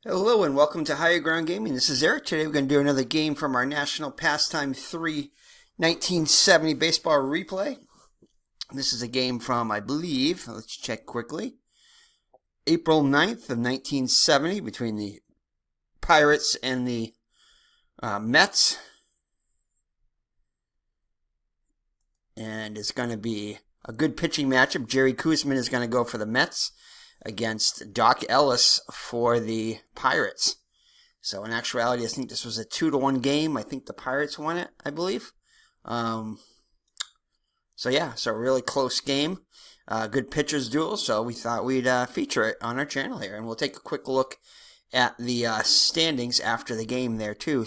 Hello and welcome to Higher Ground Gaming. This is Eric. Today we're going to do another game from our National Pastime 3 1970 baseball replay. This is a game from, I believe, let's check quickly, April 9th of 1970 between the Pirates and the Mets. And it's going to be a good pitching matchup. Jerry Koosman is going to go for the Mets against Doc Ellis for the Pirates. So in actuality, I think this was a 2-1 game. I think the Pirates won it, I believe. So a really close game. Good pitchers duel, so we thought we'd feature it on our channel here. And we'll take a quick look at the standings after the game there, too.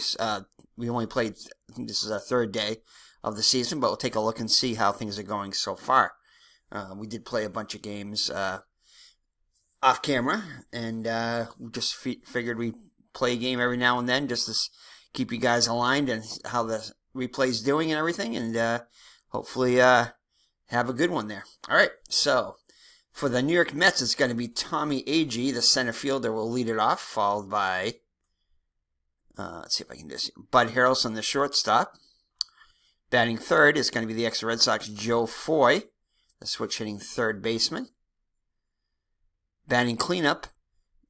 We only played, I think this is our third day of the season, but we'll take a look and see how things are going so far. We did play a bunch of games off camera, and we just figured we'd play a game every now and then just to keep you guys aligned and how the replay's doing and everything, and hopefully have a good one there. All right, so for the New York Mets, it's going to be Tommy Agee, the center fielder, will lead it off, followed by let's see if I can just Bud Harrelson, the shortstop. Batting third is going to be the ex-Red Sox Joe Foy, the switch-hitting third baseman. Batting cleanup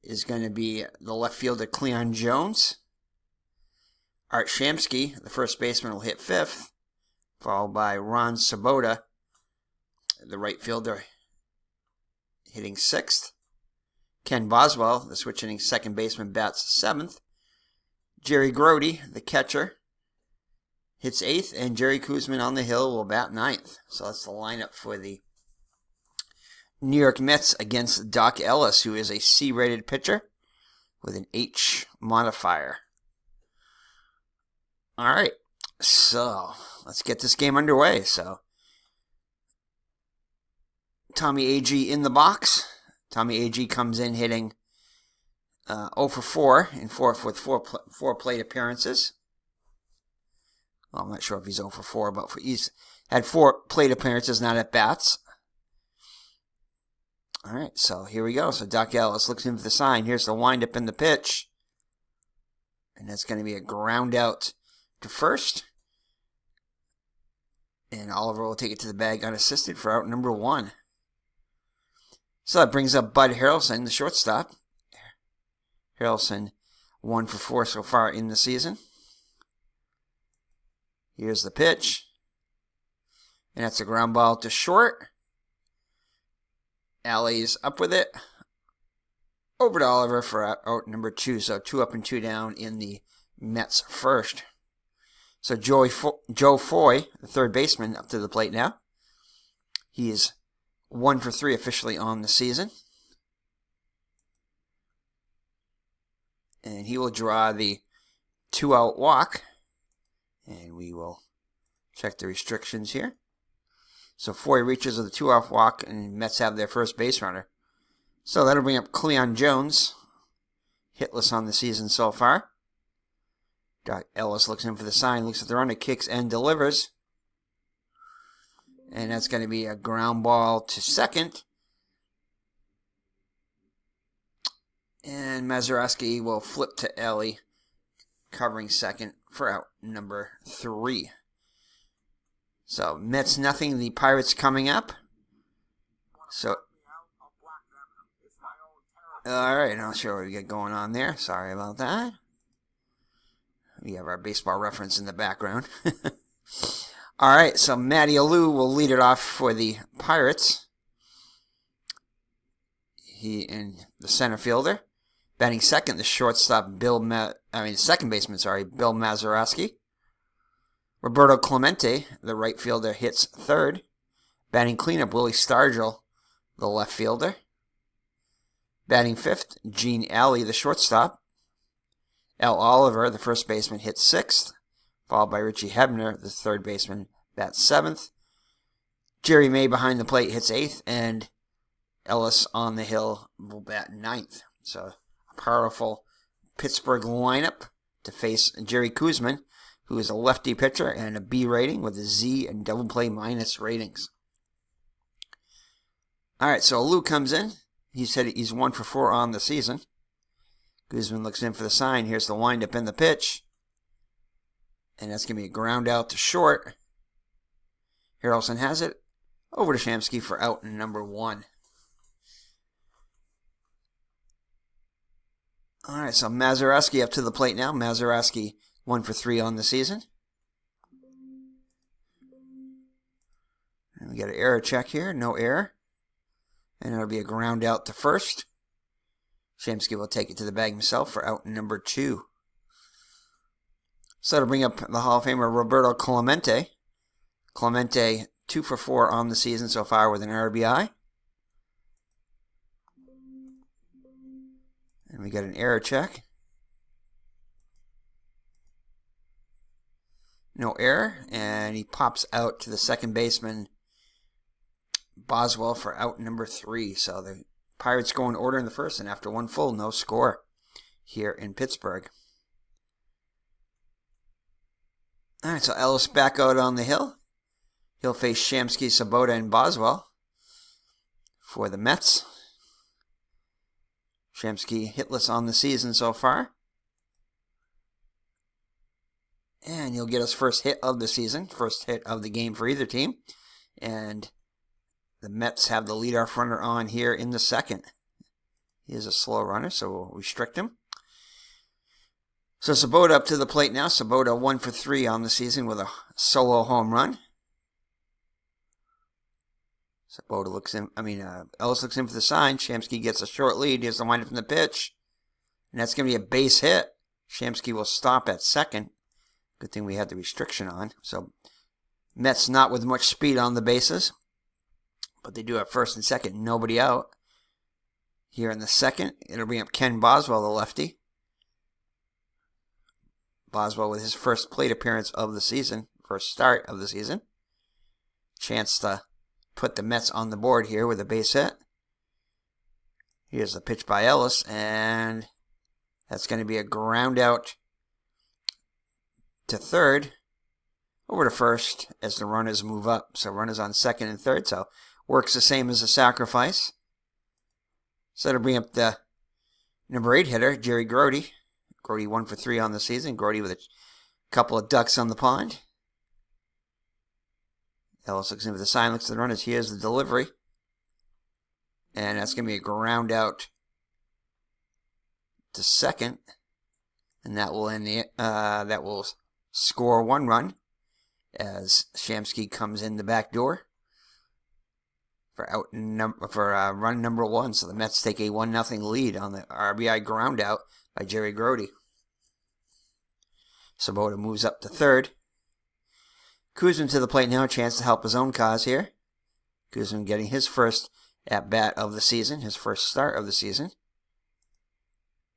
is going to be the left fielder Cleon Jones. Art Shamsky, the first baseman, will hit fifth, followed by Ron Sabota, the right fielder, hitting sixth. Ken Boswell, the switch-hitting second baseman, bats seventh. Jerry Grody, the catcher, hits eighth, and Jerry Koosman on the hill will bat ninth. So that's the lineup for the New York Mets against Doc Ellis, who is a C-rated pitcher with an H modifier. All right, so let's get this game underway. So Tommy Agee in the box. Tommy Agee comes in hitting 0 for 4 in with four plate appearances. Well, I'm not sure if he's 0 for 4, but he's had 4 plate appearances, not at bats. All right, so here we go. So Doc Ellis looks in for the sign. Here's the windup in the pitch. And that's going to be a ground out to first. And Oliver will take it to the bag unassisted for out number 1. So that brings up Bud Harrelson, the shortstop. Harrelson 1 for 4 so far in the season. Here's the pitch. And that's a ground ball to short. Ellis up with it. Over to Oliver for out number 2. So 2 up and 2 down in the Mets first. So Joe Foy, the third baseman, up to the plate now. He is 1 for 3 officially on the season. And he will draw the 2-out walk. And we will check the restrictions here. So Foy reaches with a 2-out walk, and Mets have their first base runner. So that'll bring up Cleon Jones, hitless on the season so far. Doc Ellis looks in for the sign, looks at the runner, kicks and delivers. And that's going to be a ground ball to second. And Mazeroski will flip to Ellie, covering second for out number 3. So Mets nothing, the Pirates coming up. So, all right, not sure what we got going on there. Sorry about that. We have our baseball reference in the background. All right, so Matty Alou will lead it off for the Pirates. He and the center fielder. Batting second, the shortstop second baseman, Bill Mazeroski. Roberto Clemente, the right fielder, hits third. Batting cleanup, Willie Stargell, the left fielder. Batting fifth, Gene Alley, the shortstop. Al Oliver, the first baseman, hits sixth, followed by Richie Hebner, the third baseman, bats seventh. Jerry May behind the plate hits eighth, and Ellis on the hill will bat ninth. So a powerful Pittsburgh lineup to face Jerry Koosman, who is a lefty pitcher and a B rating with a Z and double play minus ratings. All right, so Lou comes in. He said he's 1 for 4 on the season. Koosman looks in for the sign. Here's the windup in the pitch. And that's going to be a ground out to short. Harrelson has it. Over to Shamsky for out number 1. All right, so Mazeroski up to the plate now. Mazeroski 1 for 3 on the season. And we got an error check here. No error. And it'll be a ground out to first. Shamsky will take it to the bag himself for out number 2. So to bring up the Hall of Famer Roberto Clemente. Clemente 2 for 4 on the season so far with an RBI. And we got an error check. No error. And he pops out to the second baseman, Boswell, for out number 3. So the Pirates go in order in the first, and after 1 full, no score here in Pittsburgh. All right, so Ellis back out on the hill. He'll face Shamsky, Sabota, and Boswell for the Mets. Shamsky hitless on the season so far. And he'll get his first hit of the season, first hit of the game for either team. And the Mets have the leadoff runner on here in the second. He is a slow runner, so we'll restrict him. So Sabota up to the plate now. Sabota 1 for 3 on the season with a solo home run. Sabota looks in. Ellis looks in for the sign. Shamsky gets a short lead. He has the windup from the pitch, and that's going to be a base hit. Shamsky will stop at second. Good thing we had the restriction on. So Mets not with much speed on the bases, but they do have first and second. Nobody out here in the second. It'll bring up Ken Boswell, the lefty. Boswell with his first plate appearance of the season, first start of the season. Chance to put the Mets on the board here with a base hit. Here's the pitch by Ellis, and that's going to be a ground out to third, over to first as the runners move up. So runners on second and third, so works the same as a sacrifice. So to bring up the number 8 hitter, Jerry Grody. Grody 1 for 3 on the season. Grody with a couple of ducks on the pond. Ellis looks in for the sign, looks at the runners. Here's the delivery. And that's going to be a ground out to second. And that will end that will score 1 run as Shamsky comes in the back door for run number 1. So the Mets take a 1-0 lead on the RBI ground out by Jerry Grody. Sabota moves up to third. Koosman to the plate now, a chance to help his own cause here. Koosman getting his first at-bat of the season, his first start of the season.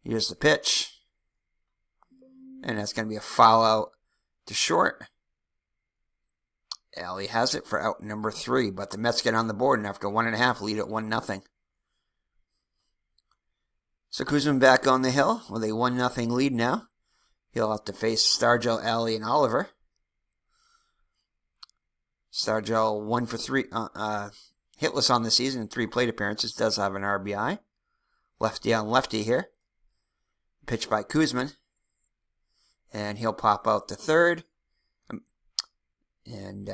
Here's the pitch. And that's going to be a foul out to short. Ellie has it for out number 3, but the Mets get on the board, and after 1.5, lead at 1-0. So Koosman back on the hill with a 1-0 lead now. He'll have to face Stargell, Alley, and Oliver. Stargell 1 for 3, hitless on the season, 3 plate appearances, does have an RBI. Lefty on lefty here. Pitch by Koosman. And he'll pop out to third. And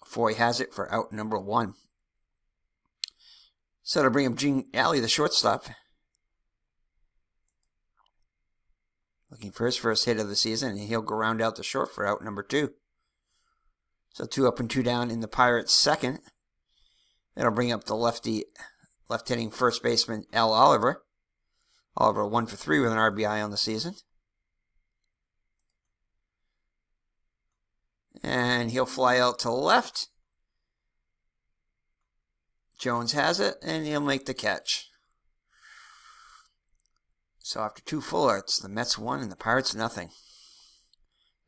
Foy has it for out number 1. So to bring up Gene Alley, the shortstop. Looking for his first hit of the season, and he'll go round out to short for out number 2. So 2 up and 2 down in the Pirates' second. That'll bring up the left-hitting first baseman, Al Oliver. Oliver 1 for 3 with an RBI on the season. And he'll fly out to left. Jones has it, and he'll make the catch. So after 2 full outs, the Mets 1 and the Pirates 0.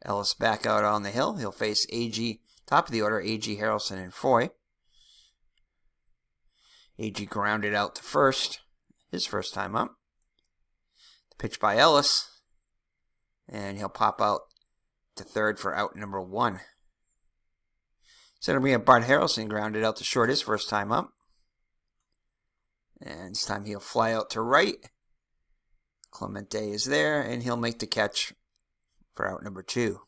Ellis back out on the hill. He'll face A.G., top of the order, A.G., Harrelson, and Foy. A.G. grounded out to first, his first time up. The pitch by Ellis, and he'll pop out to third for out number 1. So it'll be a Bart Harrelson grounded out to short his first time up. And this time he'll fly out to right. Clemente is there, and he'll make the catch for out number 2.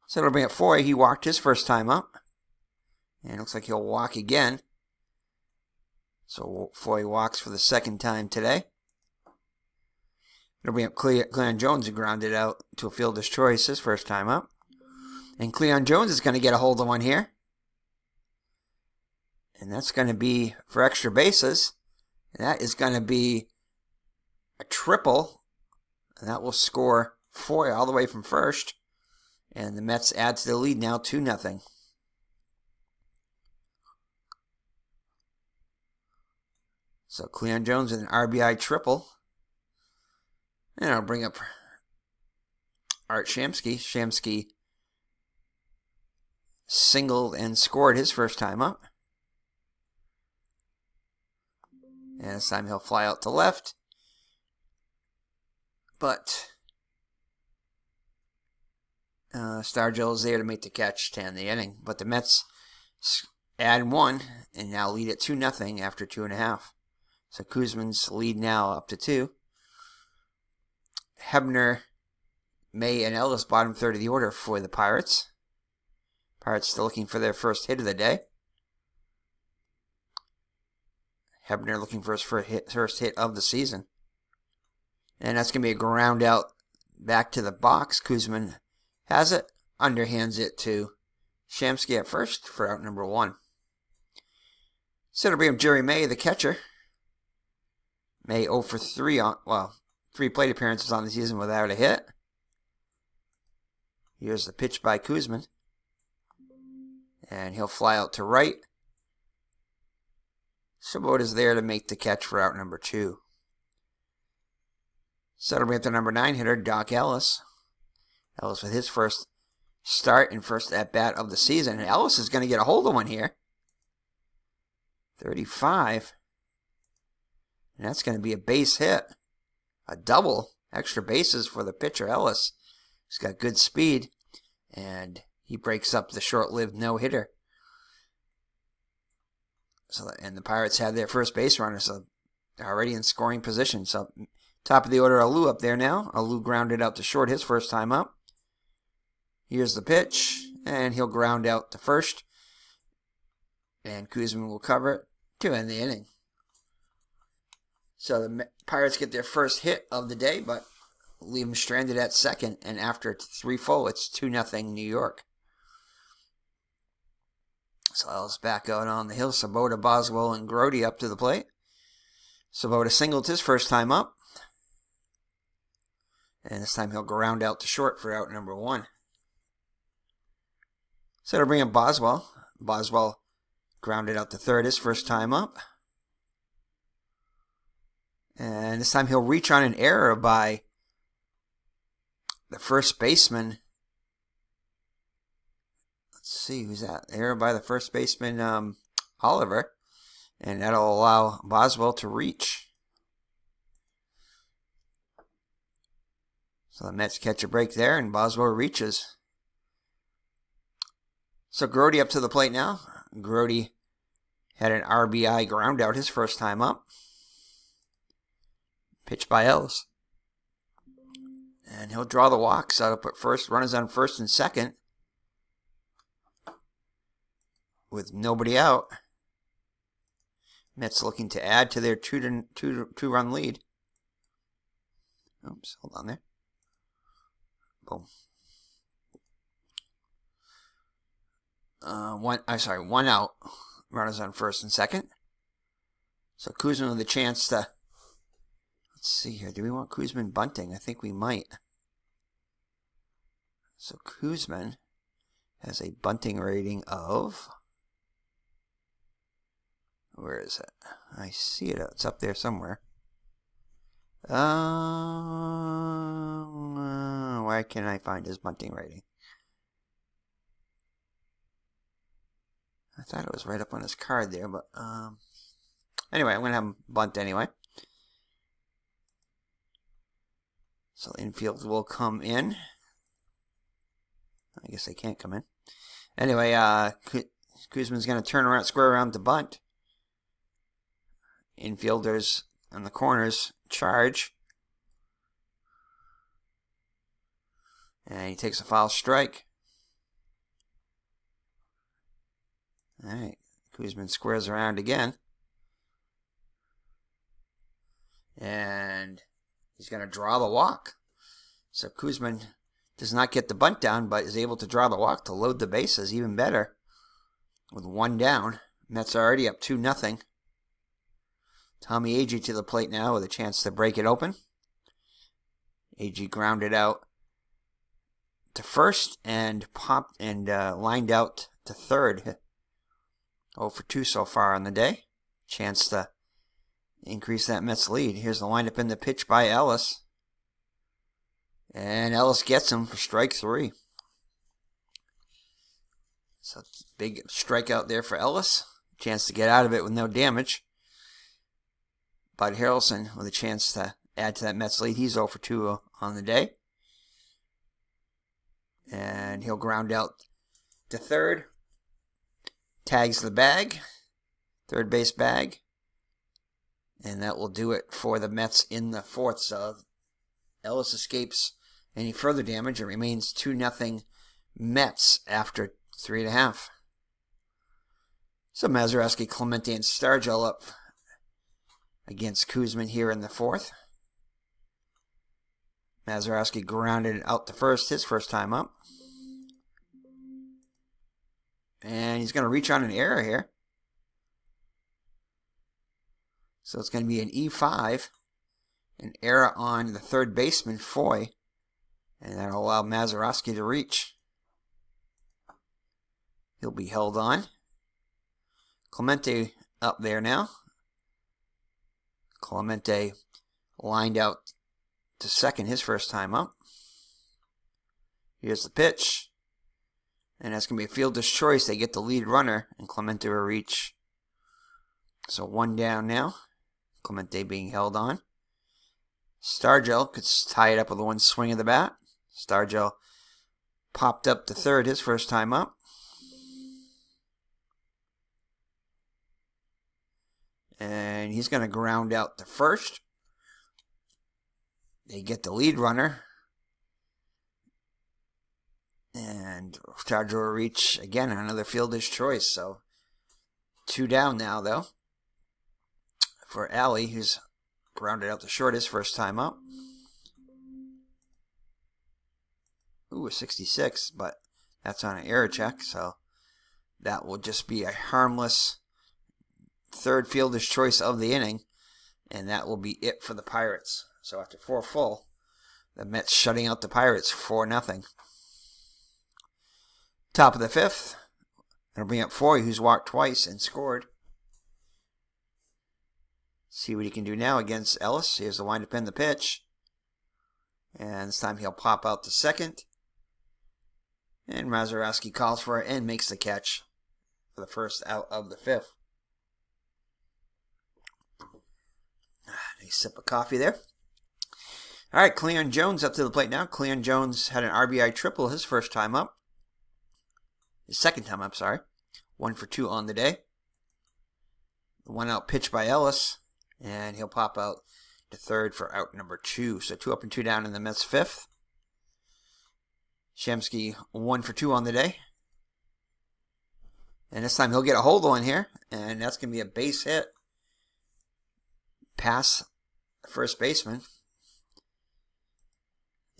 So it'll bring up Foy. He walked his first time up. And it looks like he'll walk again. So Foy walks for the second time today. It'll bring up Cleon Jones, who grounded out to a fielder's choice his first time up. And Cleon Jones is going to get a hold of one here. And that's going to be for extra bases. And that is going to be a triple. And that will score Foy all the way from first. And the Mets add to the lead now 2-0. So Cleon Jones with an RBI triple. And I'll bring up Art Shamsky. Shamsky singled and scored his first time up. And this time he'll fly out to left. But Stargell is there to make the catch to end the inning. But the Mets add 1 and now lead at 2-0 after 2.5. So Koosman's lead now up to 2. Hebner, May, and Ellis bottom third of the order for the Pirates. Pirates still looking for their first hit of the day. Hebner looking for his first hit of the season. And that's going to be a ground out back to the box. Koosman has it, underhands it to Shamsky at first for out number 1. So it'll bring up Jerry May, the catcher. May 0 for 3 on, 3 plate appearances on the season without a hit. Here's the pitch by Koosman. And he'll fly out to right. Sabota's there to make the catch for out number 2. So it'll be at the number 9 hitter, Doc Ellis. Ellis with his first start and first at-bat of the season. And Ellis is going to get a hold of one here. 35. And that's going to be a base hit. A double. Extra bases for the pitcher, Ellis. He's got good speed. And he breaks up the short-lived no-hitter. And the Pirates had their first base runner, so they're already in scoring position. So top of the order, Alou up there now. Alou grounded out to short his first time up. Here's the pitch, and he'll ground out to first. And Koosman will cover it to end the inning. So the Pirates get their first hit of the day, but leave them stranded at second. And after 3 full, it's 2-0 New York. So Ellis back out on the hill. Sabota, Boswell, and Grody up to the plate. Sabota singled his first time up. And this time he'll ground out to short for out number 1. So it'll bring up Boswell. Boswell grounded out to third his first time up. And this time he'll reach on an error by the first baseman. Let's see, who's that? Error by the first baseman, Oliver. And that'll allow Boswell to reach. So the Mets catch a break there, and Boswell reaches. So Grody up to the plate now. Grody had an RBI ground out his first time up. Pitch by Ellis. And he'll draw the walk. So he'll put runners on first and second. With nobody out. Mets looking to add to their two-run lead. Oops, hold on there. Boom. One out. Runners on first and second. So Koosman with a chance to... Let's see here. Do we want Koosman bunting? I think we might. So Koosman has a bunting rating of... Where is it? I see it. It's up there somewhere. Why can't I find his bunting rating? I thought it was right up on his card there, but anyway, I'm going to have him bunt anyway. So infield will come in. I guess they can't come in. Anyway, Koosman's going to turn around, square around to bunt. infielders on the corners charge. And he takes a foul strike. All right, Koosman squares around again. And he's going to draw the walk. So Koosman does not get the bunt down, but is able to draw the walk to load the bases even better. With one down, Mets are already up 2-0. Tommy Agee to the plate now with a chance to break it open. Agee grounded out to first and popped and lined out to third. 0 for 2 so far on the day. Chance to increase that Mets lead. Here's the windup in the pitch by Ellis. And Ellis gets him for strike 3. So big strikeout there for Ellis. Chance to get out of it with no damage. Bud Harrelson with a chance to add to that Mets lead. He's 0 for 2 on the day. And he'll ground out to third. Tags the bag. Third base bag. And that will do it for the Mets in the fourth. So Ellis escapes any further damage. It remains 2-0 Mets after 3.5. So Mazeroski, Clemente, and Stargell up against Koosman here in the fourth. Mazeroski grounded out to first, his first time up. And he's going to reach on an error here. So it's going to be an E5. An error on the third baseman, Foy. And that'll allow Mazeroski to reach. He'll be held on. Clemente up there now. Clemente lined out to second his first time up. Here's the pitch. And that's going to be a fielder's choice. They get the lead runner, and Clemente will reach. So one down now. Clemente being held on. Stargell could tie it up with one swing of the bat. Stargell popped up to third his first time up. And he's going to ground out to first. They get the lead runner. And Stargell will reach again another fielder's choice. So 2 down now, though, for Alley, who's grounded out to short his first time up. Ooh, a 66, but that's on an error check, so that will just be a harmless third fielder's choice of the inning, and that will be it for the Pirates. So after 4 full, the Mets shutting out the Pirates 4-0. Top of the 5th, it'll bring up Foy, who's walked twice and scored. See what he can do now against Ellis. Here's the windup in the pitch. And this time he'll pop out to second. And Mazeroski calls for it and makes the catch for the first out of the 5th. Nice sip of coffee there. All right, Cleon Jones up to the plate now. Cleon Jones had an RBI triple his first time up. His second time up, sorry. 1 for 2 on the day. The 1-out pitch by Ellis. And he'll pop out to third for out number 2. So 2 up and 2 down in the Mets' 5th. Shamsky 1 for 2 on the day. And this time he'll get a hold on here. And that's going to be a base hit. Pass the first baseman.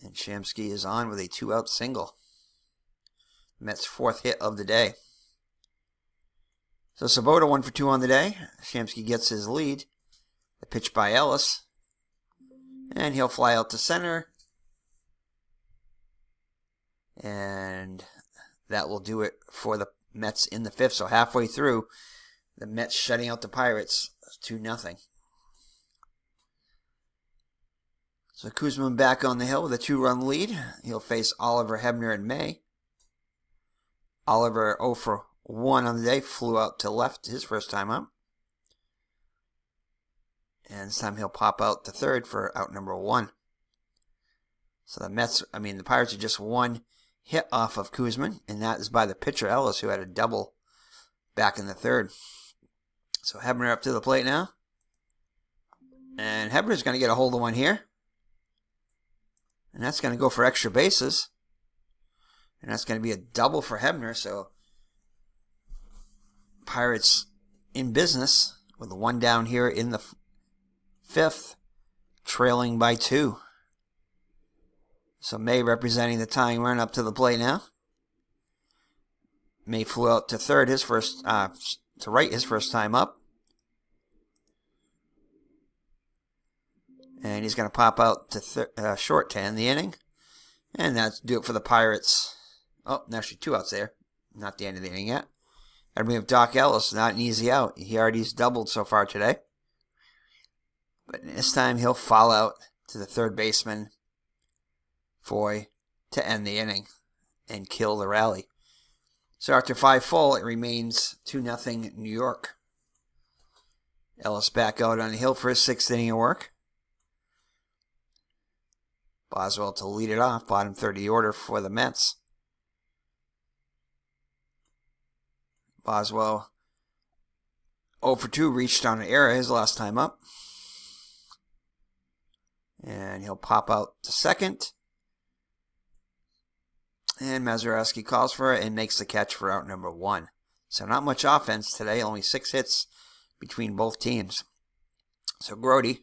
And Shamsky is on with a 2-out single. Mets' 4th hit of the day. So Sabota 1 for 2 on the day. Shamsky gets his lead. The pitch by Ellis. And he'll fly out to center. And that will do it for the Mets in the 5th. So halfway through, the Mets shutting out the Pirates 2-0. So Koosman back on the hill with a 2-run lead. He'll face Oliver, Hebner, and May. Oliver 0 for 1 on the day. Flew out to left his first time up. And this time he'll pop out to third for out number 1. So the Pirates are just 1 hit off of Koosman, and that is by the pitcher Ellis, who had a double back in the 3rd. So Hebner up to the plate now. And Hebner's going to get a hold of one here. And that's going to go for extra bases. And that's going to be a double for Hebner. So Pirates in business with a one down here in the fifth, trailing by 2. So May representing the tying run up to the plate now. May flew out to third, his first to right his first time up. And he's going to pop out to short to end the inning. And that's do it for the Pirates. Oh, actually 2 outs there. Not the end of the inning yet. And we have Doc Ellis, not an easy out. He already's doubled so far today. But this time he'll foul out to the third baseman, Foy, to end the inning and kill the rally. So after 5 full, it remains 2-0 New York. Ellis back out on the hill for his 6th inning of work. Boswell to lead it off, bottom third of the order for the Mets. Boswell 0 for 2, reached on an error his last time up. And he'll pop out to second. And Mazeroski calls for it and makes the catch for out number 1. So not much offense today, only 6 hits between both teams. So Grody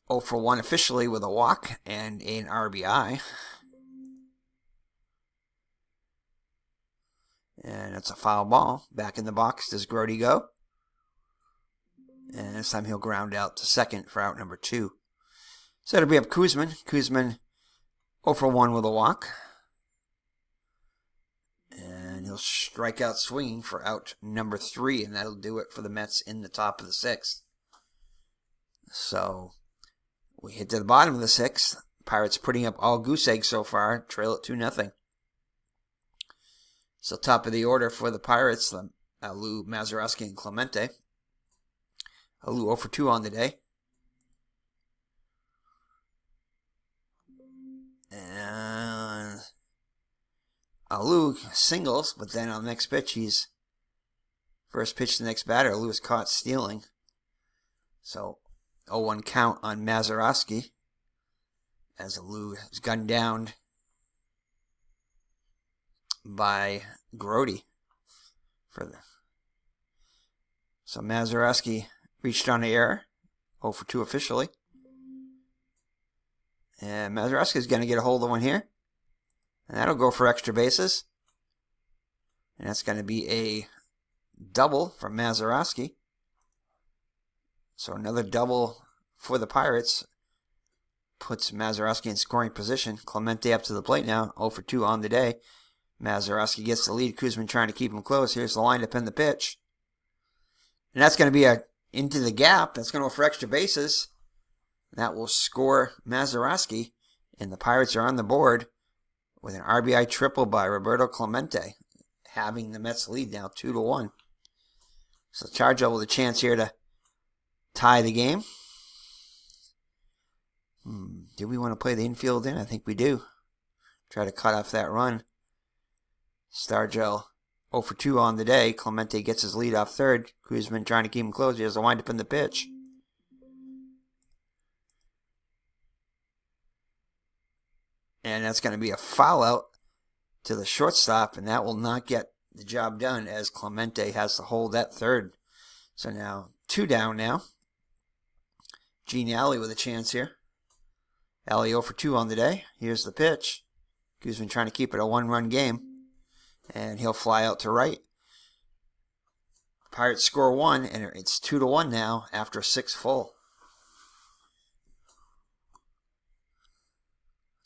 0 for 1 officially with a walk and an RBI. And it's a foul ball. Back in the box does Grody go. And this time he'll ground out to second for out number 2. So it'll be up Koosman. Koosman 0 for 1 with a walk. And he'll strike out swinging for out number 3. And that'll do it for the Mets in the top of the 6th. So we hit to the bottom of the 6th. Pirates putting up all goose eggs so far. Trail at 2-0. So top of the order for the Pirates, Lou, Mazeroski, and Clemente. Lou 0 for 2 on the day. And Lou singles, but then on the next pitch, he's first pitch to the next batter. Lou is caught stealing. So 0-1 count on Mazeroski as Lou is gunned down by Grody. So Mazeroski reached on the error. 0 for 2 officially. And Mazeroski is going to get a hold of one here. And that'll go for extra bases. And that's going to be a double for Mazeroski. So another double for the Pirates puts Mazeroski in scoring position. Clemente up to the plate now. 0 for 2 on the day. Mazeroski gets the lead. Koosman trying to keep him close. Here's the lineup and the pitch. And that's going to be into the gap. That's going to go for extra bases. That will score Mazeroski. And the Pirates are on the board with an RBI triple by Roberto Clemente, having the Mets lead now 2-1. So Chargell with a chance here to tie the game. Do we want to play the infield in? I think we do. Try to cut off that run. Stargell 0 for 2 on the day. Clemente gets his lead off third. Koosman trying to keep him close. He has a windup in the pitch. And that's going to be a foul out to the shortstop, and that will not get the job done as Clemente has to hold at third. So now 2 down now. Gene Alley with a chance here. Alley 0 for 2 on the day. Here's the pitch. Koosman trying to keep it a 1-run game. And he'll fly out to right. Pirates score 1, and it's 2-1 now after 6 full.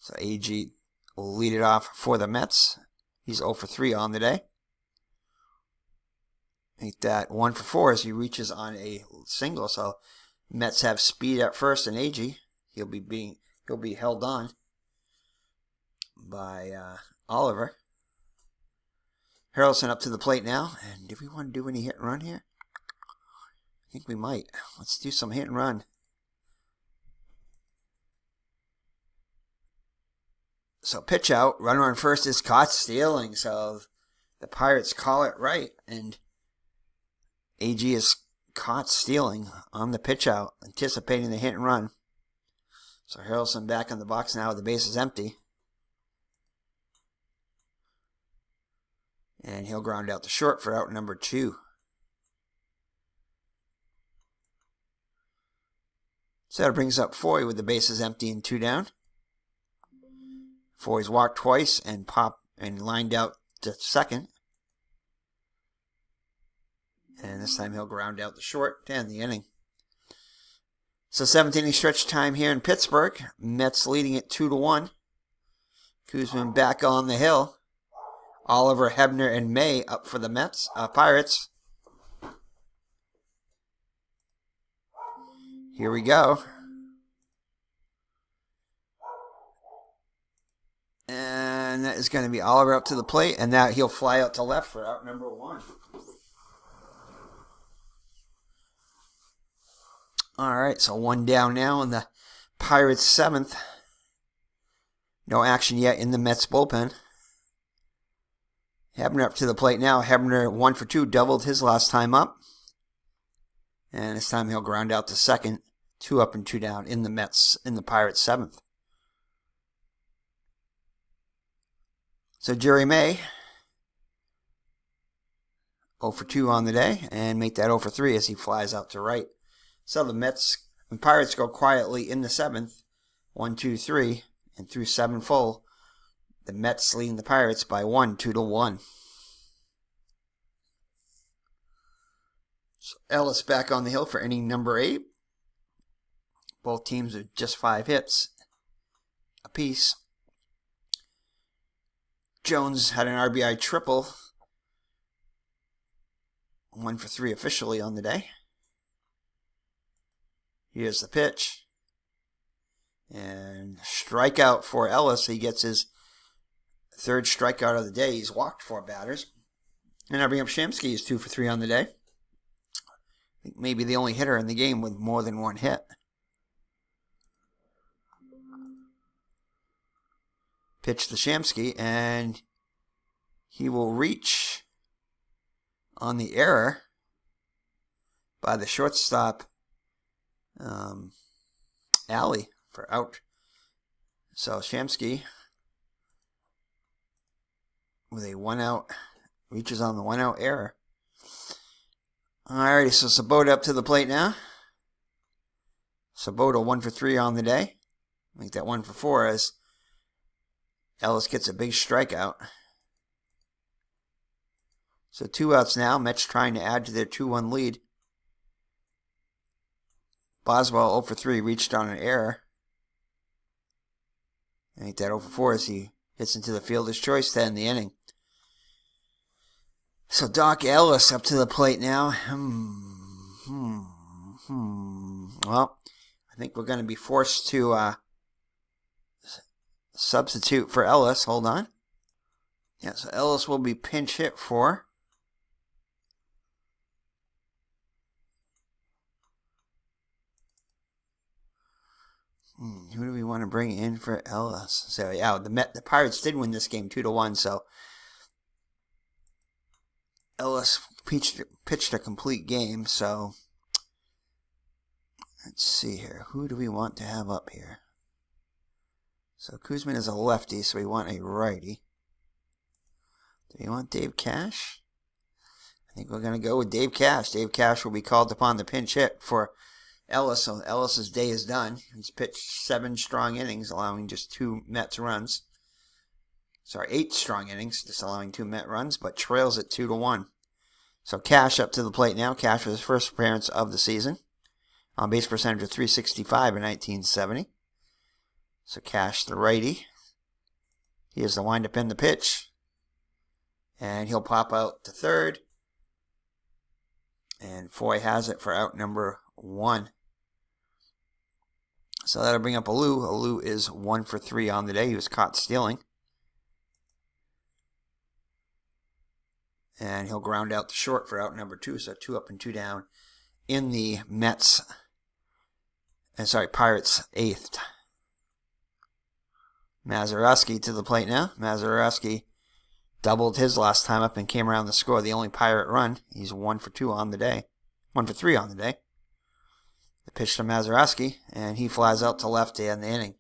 So AG will lead it off for the Mets. He's 0 for 3 on the day. Make that 1 for 4 as he reaches on a single. So Mets have speed at first, and AG he'll be held on by Oliver. Harrelson up to the plate now. And do we want to do any hit and run here? I think we might. Let's do some hit and run. So pitch out. Runner on first is caught stealing. So the Pirates call it right. And AG is caught stealing on the pitch out, anticipating the hit and run. So Harrelson back in the box now. The base is empty. And he'll ground out to short for out number 2. So that brings up Foy with the bases empty and 2 down. Foy's walked twice and lined out to second. And this time he'll ground out the short to end the inning. So 7th inning stretch time here in Pittsburgh. Mets leading it 2-1. Koosman back on the hill. Oliver, Hebner, and May up for the Pirates. Here we go. And that is going to be Oliver up to the plate, and now he'll fly out to left for out number 1. All right, so 1 down now in the Pirates' 7th. No action yet in the Mets bullpen. Hebner up to the plate now. Hebner 1 for 2, doubled his last time up. And this time he'll ground out to second. 2 up and 2 down in the Pirates' 7th. So Jerry May, 0 for 2 on the day, and make that 0 for 3 as he flies out to right. So the Mets and Pirates go quietly in the 7th, 1, 2, 3, and through 7 full. The Mets leading the Pirates by 1, 2-1. So Ellis back on the hill for inning number 8. Both teams with just 5 hits apiece. Jones had an RBI triple. 1 for 3 officially on the day. Here's the pitch. And strikeout for Ellis. He gets his 3rd strikeout of the day. He's walked 4 batters. And I bring up Shamsky. He's 2 for 3 on the day. I think maybe the only hitter in the game with more than 1 hit. Pitch to Shamsky, and he will reach on the error by the shortstop, Alley, for out. So Shamsky, with a 1-out, reaches on the 1-out error. Alrighty, so Sabota up to the plate now. Sabota 1 for 3 on the day. Make that 1 for 4 as Ellis gets a big strikeout. So 2 outs now. Mets trying to add to their 2-1 lead. Boswell 0 for 3 reached on an error. Make that 0 for 4 as he hits into the fielder's choice to end the inning. So Doc Ellis up to the plate now. Well, I think we're going to be forced to substitute for Ellis. Hold on. Yeah, so Ellis will be pinch hit for. Who do we want to bring in for Ellis? So yeah, the Pirates did win this game 2-1. So Ellis pitched a complete game. So let's see here. Who do we want to have up here? So Koosman is a lefty, so we want a righty. Do we want Dave Cash? I think we're going to go with Dave Cash. Dave Cash will be called upon to pinch hit for Ellis. So Ellis's day is done. He's pitched 7 strong innings, allowing just 2 Mets runs. Sorry, 8 strong innings, just allowing 2 Met runs, but trails at 2-1. So Cash up to the plate now. Cash was his first appearance of the season. On base percentage of .365 in 1970. So Cash, the righty. He has the windup in the pitch. And he'll pop out to third. And Foy has it for out number 1. So that'll bring up Alou. Alou is 1 for 3 on the day. He was caught stealing. And he'll ground out to short for out number 2. So 2 up and 2 down in the Pirates' 8th. Mazeroski to the plate now. Mazeroski doubled his last time up and came around to score the only Pirate run. He's 1 for 2 on the day. 1 for 3 on the day. The pitch to Mazeroski, and he flies out to left to end the inning.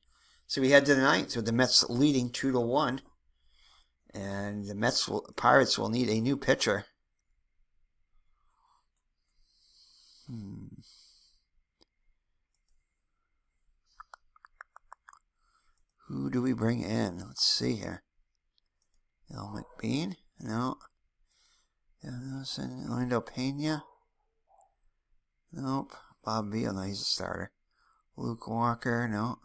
So we head to the ninth with the Mets leading 2-1. And the Pirates will need a new pitcher. Who do we bring in? Let's see here. El McBean? No. Orlando Pena? Nope. Bob Beal? No, he's a starter. Luke Walker? No.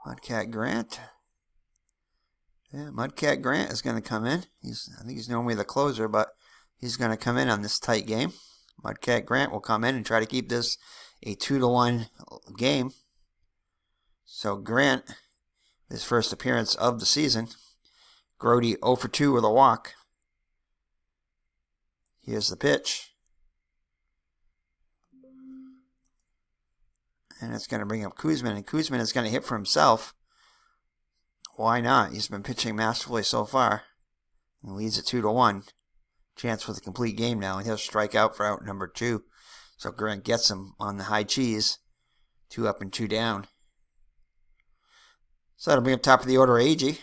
Mudcat Grant? Yeah, Mudcat Grant is going to come in. I think he's normally the closer, but he's going to come in on this tight game. Mudcat Grant will come in and try to keep this a 2-1 game. So Grant, his first appearance of the season. Grody 0 for 2 with a walk. Here's the pitch. And it's going to bring up Koosman, and Koosman is going to hit for himself. Why not? He's been pitching masterfully so far. He leads it 2-1. Chance for the complete game now, and he'll strike out for out number 2. So Grant gets him on the high cheese. 2 up and 2 down. So that'll bring up top of the order AG.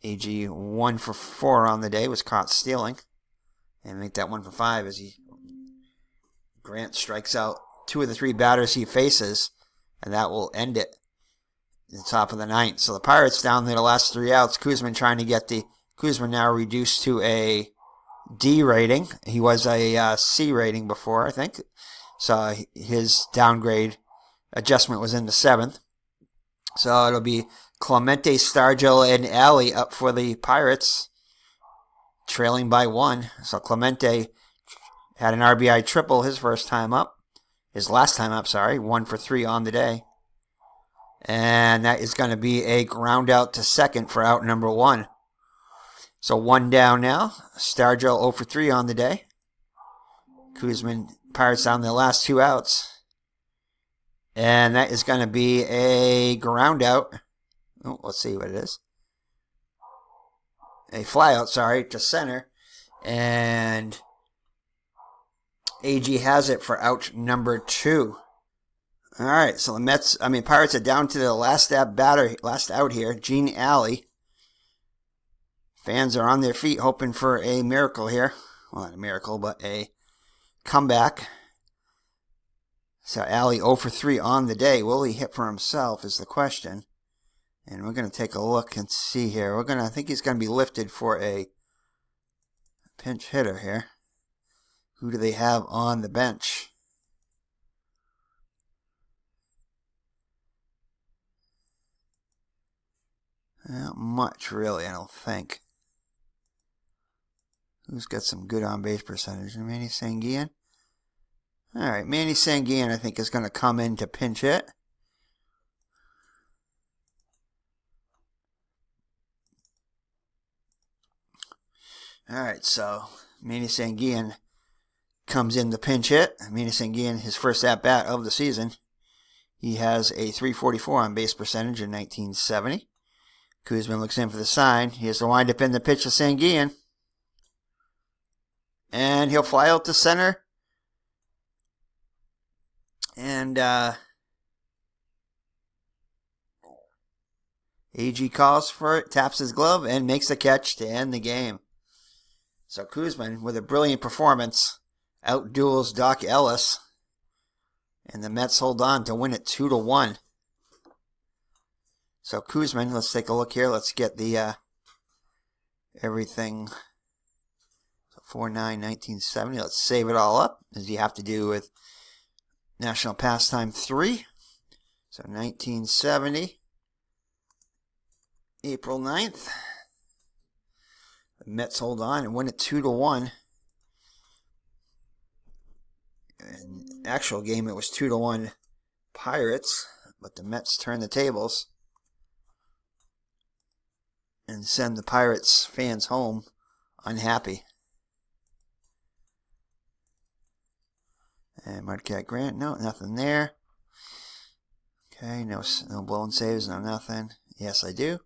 AG 1 for 4 on the day, was caught stealing. And make that 1 for 5 as Grant strikes out 2 of the 3 batters he faces, and that will end it in the top of the ninth. So the Pirates down to the last 3 outs. Koosman trying to get Koosman now reduced to a D rating. He was a C rating before, I think. So his downgrade adjustment was in the 7th. So it'll be Clemente, Stargell, and Alley up for the Pirates, trailing by 1. So Clemente had an RBI triple his last time up, 1 for 3 on the day. And that is going to be a ground out to second for out number 1. So 1 down now. Stargell 0 for 3 on the day. Koosman, Pirates down the last 2 outs. And that is going to be a ground out. Oh, let's see what it is. A fly out, to center. And AG has it for out number 2. All right, so the Pirates are down to the last out here, Gene Alley. Fans are on their feet hoping for a miracle here. Well, not a miracle, but a comeback. So Alley 0 for 3 on the day. Will he hit for himself is the question. And we're going to take a look and see here. I think he's going to be lifted for a pinch hitter here. Who do they have on the bench? Not much, really, I don't think. Who's got some good on-base percentage? Manny Sanguian? All right, Manny Sanguian, I think, is going to come in to pinch hit. All right, so Manny Sanguian comes in to pinch hit. Manny Sanguian, his first at-bat of the season. He has a .344 on-base percentage in 1970. Koosman looks in for the sign. He has to wind up in the pitch to Sanguian. And he'll fly out to center. And AG calls for it, taps his glove, and makes the catch to end the game. So Koosman, with a brilliant performance, outduels Doc Ellis. And the Mets hold on to win it 2-1. So Koosman, let's take a look here. Let's get the everything. So 4/9/1970. Let's save it all up, as you have to do with National Pastime 3. So 1970, April 9th. The Mets hold on and win it 2-1. In the actual game, it was 2-1 Pirates, but the Mets turn the tables and send the Pirates fans home unhappy. And Mudcat Grant, no, nothing there. Okay, no blown saves, no nothing. Yes, I do.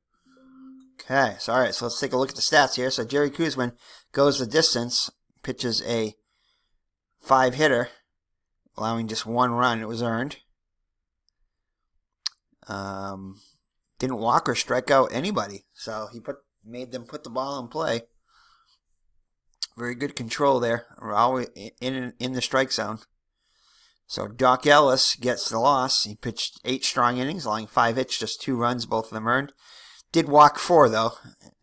Okay, so all right, so let's take a look at the stats here. So Jerry Koosman goes the distance, pitches a 5-hitter, allowing just 1 run. It was earned. Didn't walk or strike out anybody, so he made them put the ball in play. Very good control there. We're always in the strike zone. So Doc Ellis gets the loss. He pitched 8 strong innings, allowing 5 hits, just 2 runs, both of them earned. Did walk 4 though,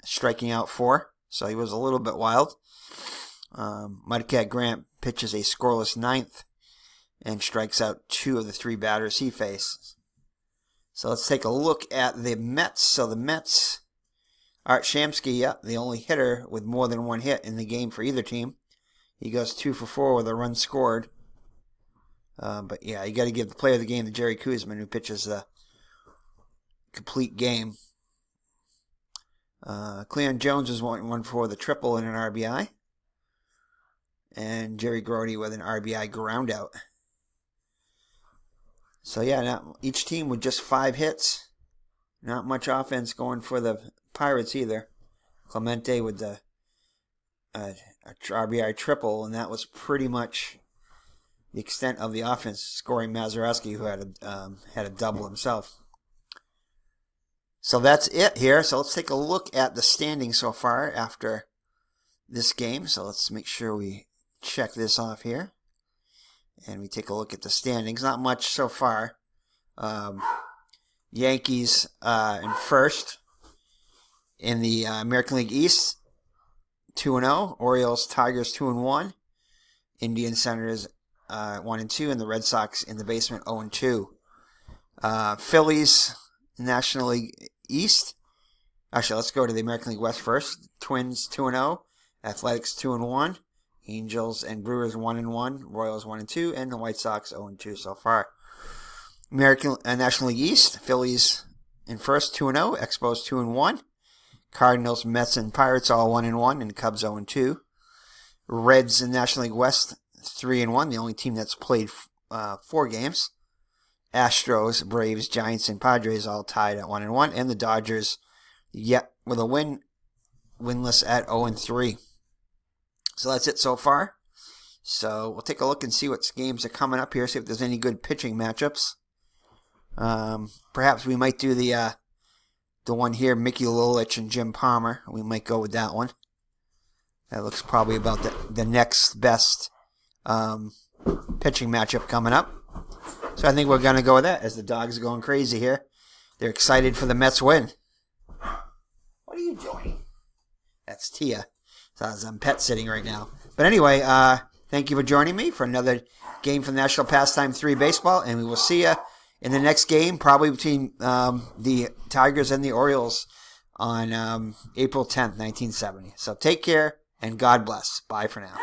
striking out 4. So he was a little bit wild. Mudcat Grant pitches a scoreless 9th and strikes out 2 of the 3 batters he faces. So let's take a look at the Mets. So the Mets, Art Shamsky, the only hitter with more than 1 hit in the game for either team. He goes 2 for 4 with a run scored. But yeah, you got to give the player of the game to Jerry Koosman, who pitches the complete game. Cleon Jones was 1 for the triple and an RBI. And Jerry Grody with an RBI ground out. So yeah, now each team with just 5 hits. Not much offense going for the Pirates either. Clemente with the RBI triple, and that was pretty much the extent of the offense, scoring Mazeroski, who had a double himself. So that's it here. So let's take a look at the standings so far after this game. So let's make sure we check this off here. And we take a look at the standings. Not much so far. Yankees in first in the American League East, 2-0. Orioles, Tigers, 2-1. Indians, Senators, 1-2, and the Red Sox in the basement, 0-2. Phillies, National League East. Actually, let's go to the American League West first. Twins, 2-0. Athletics, 2-1. Angels and Brewers, 1-1. Royals, 1-2, and the White Sox, 0-2 so far. American National League East, Phillies in first, 2-0. Expos, 2-1. Cardinals, Mets, and Pirates all 1-1, and Cubs 0-2. Reds in National League West, 3-1, the only team that's played 4 games. Astros, Braves, Giants, and Padres all tied at 1-1, and the Dodgers, yet with a win, winless at 0-3. So that's it so far. So we'll take a look and see what games are coming up here, see if there's any good pitching matchups. Perhaps we might do the one here, Mickey Lolich and Jim Palmer. We might go with that one. That looks probably about the next best pitching matchup coming up. So I think we're going to go with that, as the dogs are going crazy here. They're excited for the Mets win. What are you doing? That's Tia. So I'm pet sitting right now. But anyway, thank you for joining me for another game from National Pastime 3 Baseball, and we will see you in the next game, probably between the Tigers and the Orioles on April 10th, 1970. So take care, and God bless. Bye for now.